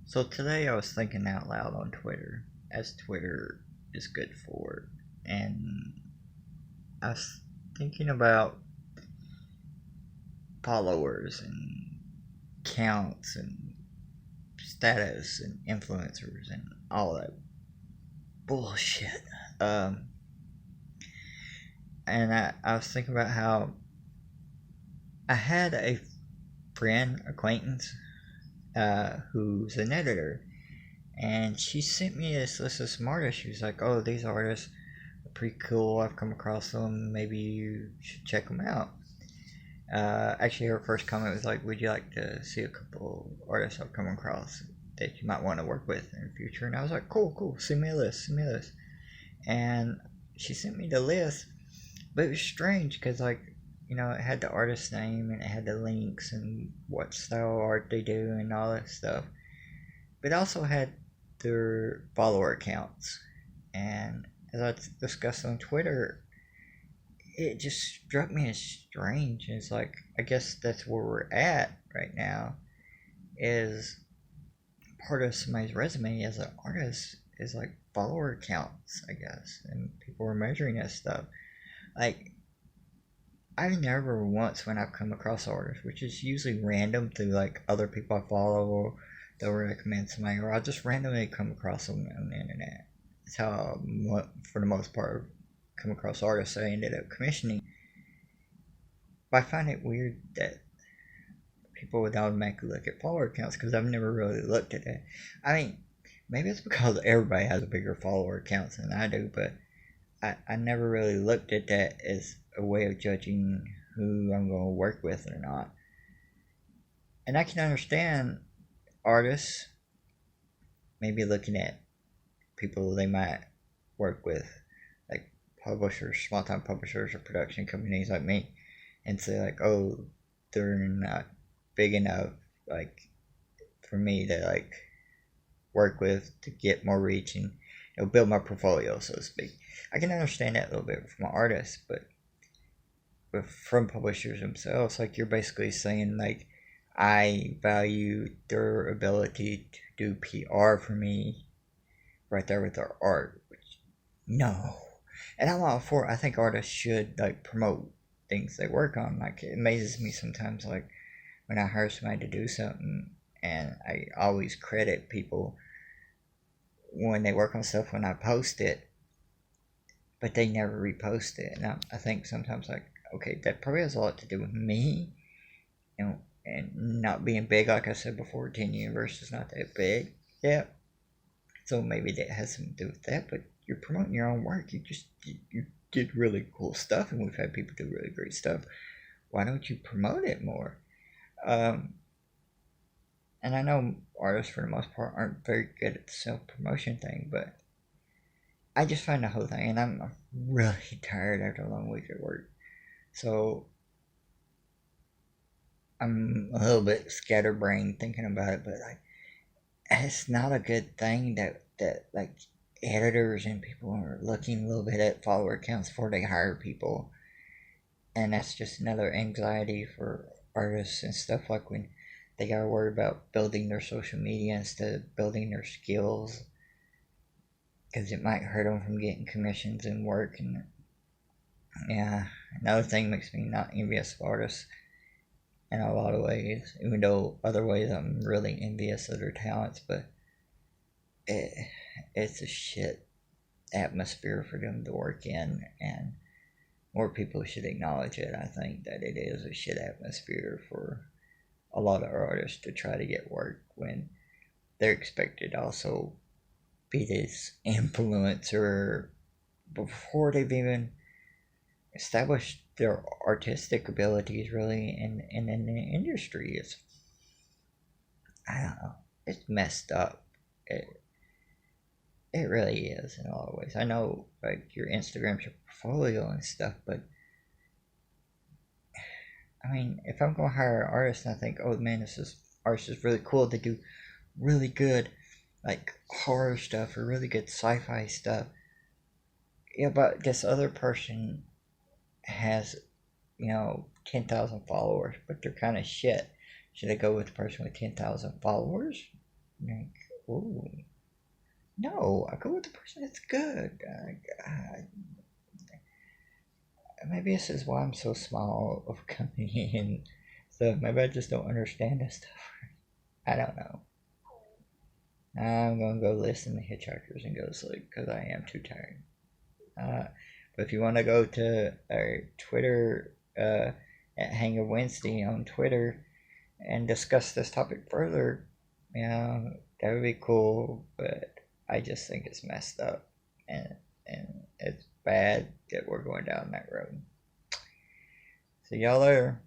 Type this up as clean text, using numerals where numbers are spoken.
So today I was thinking out loud on Twitter, as Twitter is good for, and I was thinking about followers and counts and status and influencers and all that bullshit. Um, and I was thinking about how I had a friend, acquaintance, who's an editor, and she sent me this list of some artists. She was like, "Oh, these artists pretty cool. I've come across them. Maybe you should check them out." Actually, her first comment was like, "Would you like to see a couple artists I've come across that you might want to work with in the future?" And I was like, "Cool, cool. Send me a list. Send me a list." And she sent me the list, but it was strange because it had the artist name and it had the links and what style art they do and all that stuff. But it also had their follower accounts. And as I discussed on Twitter, it just struck me as strange. It's like, I guess that's where we're at right now, is part of somebody's resume as an artist is like follower counts, I guess, and people are measuring that stuff. Like, I never once, when I've come across artists, which is usually random through like other people I follow, or they'll recommend somebody, or I'll just randomly come across them on the internet. It's how, for the most part, come across artists I ended up commissioning. But I find it weird that people would automatically look at follower counts because I've never really looked at it. I mean, maybe it's because everybody has a bigger follower counts than I do, but I never really looked at that as a way of judging who I'm going to work with or not. And I can understand artists maybe looking at people they might work with, like publishers, small time publishers or production companies like me, and say like, "Oh, they're not big enough, like, for me to like work with to get more reach and build my portfolio, so to speak." I can understand that a little bit from artists, but from publishers themselves, like, you're basically saying like, I value their ability to do PR for me right there with their art, which, no. And I'm all for it. I think artists should like promote things they work on. Like, it amazes me sometimes, like when I hire somebody to do something, and I always credit people when they work on stuff when I post it, but they never repost it. And I think sometimes, like, okay, that probably has a lot to do with me, and not being big, like I said before. 10 Universe is not that big. Yeah, so maybe that has something to do with that. But you're promoting your own work. You did really cool stuff, and we've had people do really great stuff. Why don't you promote it more? Um, and I know artists for the most part aren't very good at the self promotion thing, but I just find the whole thing, and I'm really tired after a long week at work. So I'm a little bit scatterbrained thinking about it, but like, it's not a good thing that like editors and people are looking a little bit at follower counts before they hire people, and that's just another anxiety for artists and stuff, like when they gotta worry about building their social media instead of building their skills, because it might hurt them from getting commissions and work. And yeah, another thing makes me not envious of artists in a lot of ways, even though other ways I'm really envious of their talents. But it, it's a shit atmosphere for them to work in, and more people should acknowledge it. I think that it is a shit atmosphere for a lot of artists to try to get work when they're expected to also be this influencer before they've even established their artistic abilities really in the industry. It's, I don't know, it's messed up. It really is in a lot of ways. I know, like, your Instagram's your portfolio and stuff, but I mean, if I'm gonna hire an artist and I think, oh man, this artist is really cool, they do really good like horror stuff or really good sci-fi stuff. Yeah, but this other person has, 10,000 followers, but they're kind of shit. Should I go with the person with 10,000 followers? Like, ooh, no, I go with the person that's good. Maybe this is why I'm so small of a company, and so maybe I just don't understand this stuff. I don't know. I'm gonna go listen to Hitchhikers and go to sleep because I am too tired. But if you want to go to our Twitter at Hanger Wednesday on Twitter and discuss this topic further, that would be cool. But I just think it's messed up, and it's bad that we're going down that road. See y'all later.